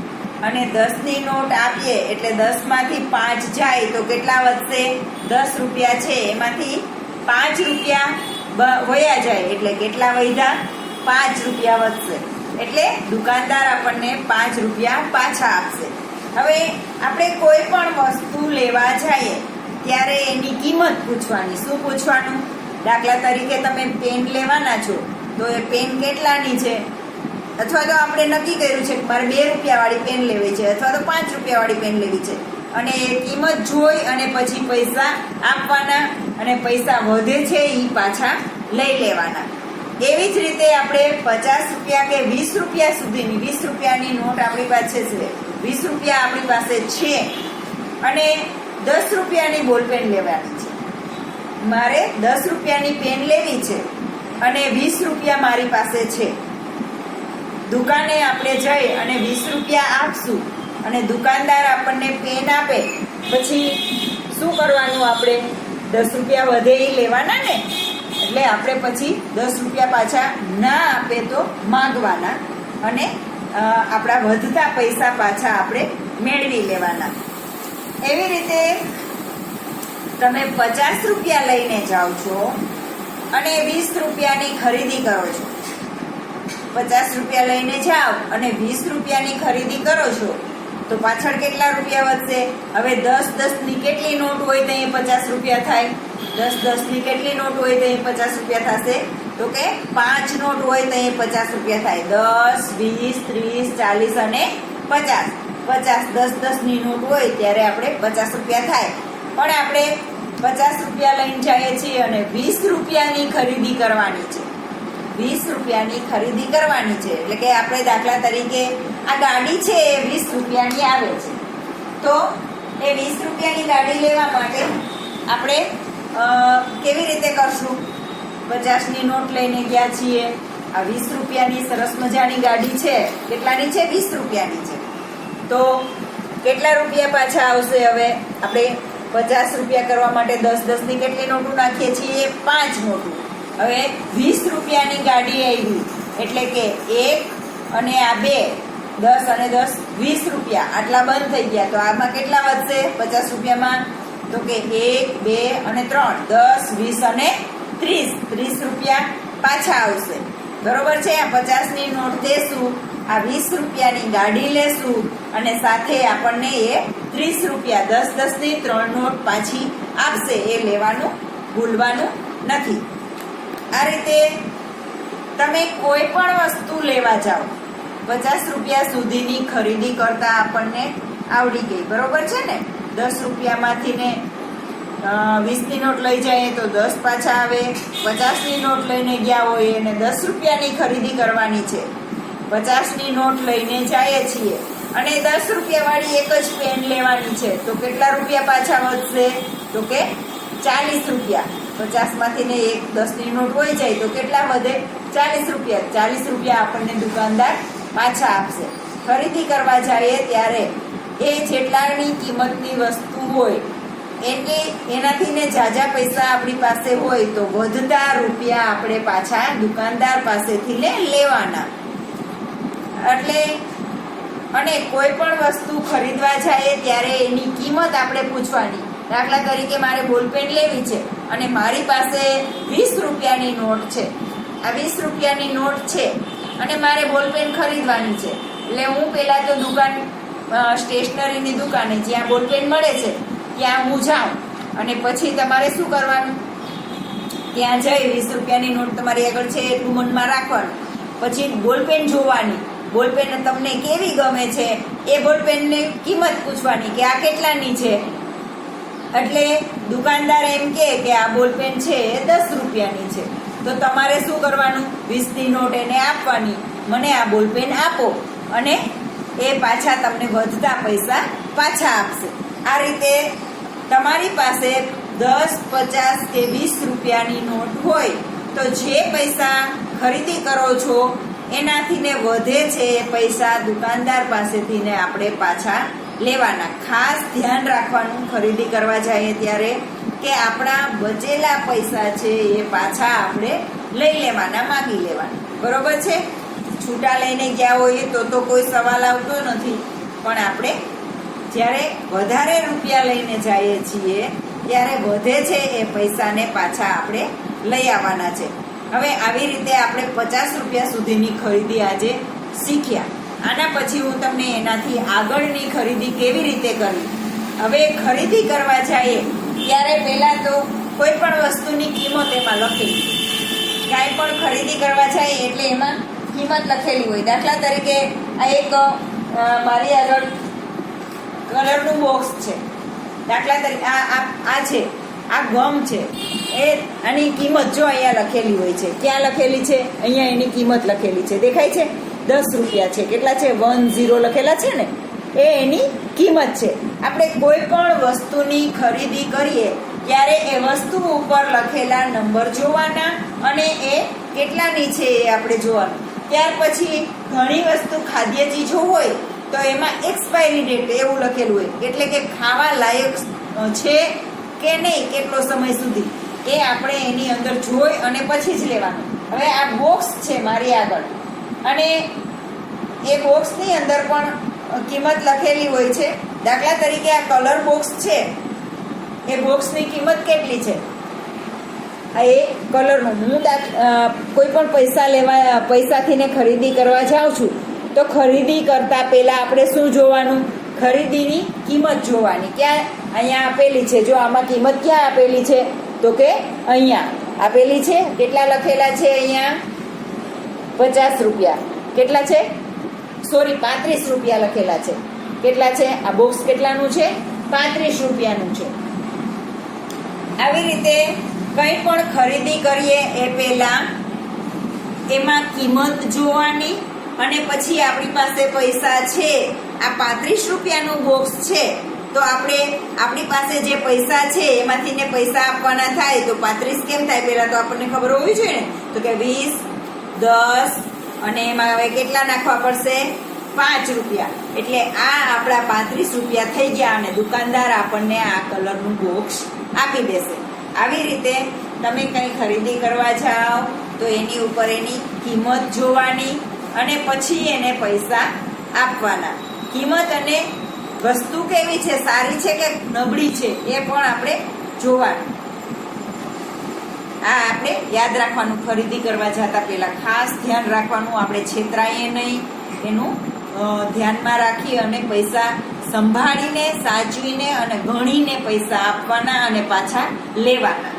અને 10 ની નોટ આપીએ એટલે 10 માંથી 5 જાય તો કેટલા વધશે? 10 રૂપિયા છે એમાંથી 5 રૂપિયા વયા જાય એટલે કેટલા વધ્યા? 5 રૂપિયા વધશે. એટલે દુકાનદાર આપણને 5 રૂપિયા પાછા આપશે. હવે આપણે કોઈ પણ વસ્તુ લેવા જઈએ ત્યારે એની કિંમત પૂછવાની. શું પૂછવાનું? દાખલા તરીકે તમે પેન લેવાના છો તો એ પેન કેટલાની છે? અથવા તો આપણે નક્કી કર્યું છે કે મારે 2 રૂપિયાવાળી પેન લેવી છે અથવા તો 5 રૂપિયાવાળી પેન લેવી છે, અને એ કિંમત જોઈ અને પછી પૈસા આપવાના, અને પૈસા વધે છે એ પાછા લઈ લેવાના. એવી જ રીતે આપણે 50 રૂપિયા કે 20 રૂપિયા સુધીની 20 રૂપિયાની નોટ આપણી પાસે છે, 20 રૂપિયા આપણી પાસે છે અને 10 રૂપિયાની બોલપેન લેવાની છે. મારે 10 રૂપિયાની પેન લેવી છે અને 20 રૂપિયા મારી પાસે છે. દુકાને આપણે જઈ અને 20 રૂપિયા આપશું અને દુકાનદાર આપણને પેન આપે, પછી શું કરવાનું? આપણે 10 રૂપિયા વધે એ લેવાના ને, એટલે આપણે પછી 10 રૂપિયા પાછા ના આપે તો માંગવાના અને આપણા વધતા પૈસા પાછા આપણે મેળવી લેવાના. એવી રીતે તમે 50 રૂપિયા લઈને જાઓ છો અને 20 રૂપિયાની ખરીદી કરો છો. 50 રૂપિયા લઈને જાઓ અને 20 રૂપિયાની ખરીદી કરો છો તો પાછળ કેટલા રૂપિયા વધશે? હવે 10 ની કેટલી નોટ હોય તો 50 રૂપિયા થાય? 10 ની કેટલી નોટ હોય તો 50 રૂપિયા થશે? તો કે 5 નોટ હોય તો 50 રૂપિયા થાય. 10, 20, 30, 40 અને 50. 10 ની નોટ હોય ત્યારે આપણે 50 રૂપિયા થાય. પણ આપણે 50 રૂપિયા લઈને જઈએ છીએ અને 20 રૂપિયાની ખરીદી કરવાની છે. 20 રૂપિયાની ખરીદી કરવાની છે એટલે કે આપણે દાખલા તરીકે આ ગાડી છે એ 20 રૂપિયાની આવે છે, તો એ 20 રૂપિયાની ગાડી લેવા માટે આપણે કેવી રીતે કરશું? 50ની નોટ લઈને ગયા છીએ. આ 20 રૂપિયાની સરસ મજાની ગાડી છે. કેટલાની છે? 20 રૂપિયાની છે. તો કેટલા રૂપિયા પાછા આવશે? હવે આપણે 50 રૂપિયા કરવા માટે 10 ની કેટલી નોટો નાખીએ છીએ? 5 નોટો. હવે 20 રૂપિયાની ગાડી આવી એટલે કે 1 અને આ 2, 10 અને 10 20 રૂપિયા આટલા બંધ થઈ ગયા. તો આમાં કેટલા વધશે 50 રૂપિયામાં? તો કે 1, 2 અને 3, 10, 20 અને 30 રૂપિયા પાછા આવશે. બરોબર છે? આ 50ની નોટ દેશું, આ 20 રૂપિયાની ગાડી લેશું અને સાથે આપણને એ 30 રૂપિયા 10-10ની 3 નોટ પાછી આપશે. એ લેવાનું ભૂલવાનું નથી. આ રીતે તમે કોઈ પણ વસ્તુ લેવા જાઓ, 50 રૂપિયા સુધીની ખરીદી કરતા આપણને આવડી ગઈ. બરોબર છે ને? 10 રૂપિયામાંથી ને 20ની નોટ લઈ જાય તો 10 પાછા આવે. 50ની નોટ લઈને ગયા હોય અને 10 રૂપિયાની ખરીદી કરવાની છે. 50ની નોટ લઈને જઈએ છીએ અને 10 રૂપિયા વાળી એક જ પેન લેવાની છે. તો કેટલા રૂપિયા પાછા વધશે? તો કે 40 રૂપિયા. 50માંથી ને એક 10ની નોટ હોય જાય તો કેટલા વધે? 40 રૂપિયા. 40 રૂપિયા આપણને દુકાનદાર પાછા આપશે. ખરીદી કરવા જઈએ ત્યારે એ જેટલાની કિંમતની વસ્તુ હોય એટલે એનાથી ને જાજા પૈસા આપણી પાસે હોય તો વધતા રૂપિયા આપણે પાછા દુકાનદાર પાસેથી લેવાના. એટલે અને કોઈ પણ વસ્તુ ખરીદવા જાય ત્યારે એની કિંમત આપણે પૂછવાની. દાખલા તરીકે મારે બોલપેન લેવી છે અને મારી પાસે 20 રૂપિયાની નોટ છે. આ 20 રૂપિયાની નોટ છે અને મારે બોલપેન ખરીદવાની છે. એટલે હું પહેલા તો દુકાન સ્ટેશનરીની દુકાને જ્યાં બોલપેન મળે છે ત્યાં હું જાઉં અને પછી તમારે શું કરવાનું? ત્યાં જઈ 20 રૂપિયાની નોટ તમારી આગળ છે એટલું મનમાં રાખવાનું. પછી બોલપેન જોવાની. બોલપેન તમને કેવી ગમે છે એ બોલપેનની કિંમત પૂછવાની કે આ કેટલાની છે. એટલે દુકાનદાર એમ કે આ બોલપેન છે એ 10 રૂપિયાની છે. તો તમારે શું કરવાનું? 20ની નોટ એને આપવાની, મને આ બોલપેન આપો, અને એ પાછા તમને વધતા પૈસા પાછા આપશે. આ રીતે તમારી પાસે 10, 50 કે 20 રૂપિયાની નોટ હોય તો જે પૈસા ખરીદી કરો છો એનાથી ને વધે છે એ પૈસા દુકાનદાર પાસેથી ને આપણે પાછા લેવાના. ખાસ ધ્યાન રાખવાનું ખરીદી કરવા જઈએ ત્યારે કે આપણા બચેલા પૈસા છે એ પાછા આપણે લઈ લેવાના, માગી લેવાના. બરોબર છે? છૂટા લઈને ગયા હોઈએ તો કોઈ સવાલ આવતો નથી, પણ આપણે જ્યારે વધારે રૂપિયા લઈને જઈએ છીએ ત્યારે વધે છે એ પૈસાને પાછા આપણે લઈ આવવાના છે. હવે આવી રીતે આપણે 50 રૂપિયા સુધીની ખરીદી આજે શીખ્યા. આના પછી હું તમને એનાથી આગળની ખરીદી કેવી રીતે કરવી. હવે ખરીદી કરવા જઈએ ત્યારે પહેલા તો કોઈ પણ વસ્તુની કિંમત એમાં લખેલી. કાંઈ પણ ખરીદી કરવા જઈએ એટલે એમાં કિંમત લખેલી હોય. દાખલા તરીકે આ એક મારી આગળ કલરનું બોક્સ છે. દાખલા તરીકે આ છે, આ ગમ છે, એ આની કિંમત જો અહીંયા લખેલી હોય છે. ક્યાં લખેલી છે? અહીંયા એની કિંમત લખેલી છે. દેખાય છે? 10 રૂપિયા છે. કેટલા છે? 10 લખેલા છે ને, એ એની કિંમત છે. આપણે કોઈ પણ વસ્તુની ખરીદી કરીએ ત્યારે એ વસ્તુ ઉપર લખેલા નંબર જોવાના અને એ કેટલાની છે એ આપણે જોવાનું. ત્યાર પછી ઘણી વસ્તુ ખાદ્ય ચીજો હોય તો એમાં એક્સપાયરી ડેટ એવું લખેલું હોય, એટલે કે ખાવા લાયક છે કે નહીં, કેટલો સમય સુધી, એ આપણે એની અંદર જોઈ અને પછી જ લેવાનું. હવે આ બોક્સ છે મારી આગળ અને એ બોક્સની અંદર પણ કિંમત લખેલી હોય છે. દાખલા તરીકે આ કલર બોક્સ છે, એ બોક્સની કિંમત કેટલી છે? આ એ કલરનું. હું કોઈ પણ પૈસાથી ને ખરીદી કરવા જાઉં છું તો ખરીદી કરતા પહેલા આપણે શું જોવાનું? ખરીદીની કિંમત જોવાની. ક્યાં? અહીંયા આપેલી છે. જો આમાં કિંમત ક્યાં આપેલી છે? તો કે અહીંયા આપેલી છે. કેટલા લખેલા છે અહીંયા? 50 રૂપિયા. કેટલા છે? સોરી, 35 રૂપિયા લખેલા છે. કેટલા છે? આ બોક્સ કેટલાનું છે? 35 રૂપિયાનું છે. આવી રીતે કંઈ પણ ખરીદી કરીએ એ પહેલા એમાં કિંમત જોવાની અને પછી આપણી પાસે પૈસા છે. આ 35 રૂપિયાનું બોક્સ છે તો આપણી પાસે જે પૈસા છે એમાંથી ને પૈસા આપવાના થાય તો 35 કેમ થાય પેલા તો આપણને ખબર હોવી જોઈએ ને. તો કે 20, 10 અને એમાં હવે કેટલા નાખવા પડશે? 5 રૂપિયા. એટલે આ આપણા 35 રૂપિયા થઈ ગયા અને દુકાનદાર આપણને આ કલરનું બોક્સ આપી દેશે. આવી રીતે તમે કંઈ ખરીદી કરવા જાઓ તો એની ઉપર એની કિંમત જોવાની અને પછી એને પૈસા આપવાના. કિંમત અને વસ્તુ કેવી છે, સારી છે કે નબળી છે એ પણ આપણે જોવાનું. આ આપણે યાદ રાખવાનું. ખરીદી કરવા જતા પહેલા ખાસ ધ્યાન રાખવાનું, આપણે છેતરાઈએ નહીં. એનું ધ્યાનમાં રાખી અને પૈસા સંભાળીને, સાચવીને અને ગણીને પૈસા આપવાના અને પાછા લેવાના.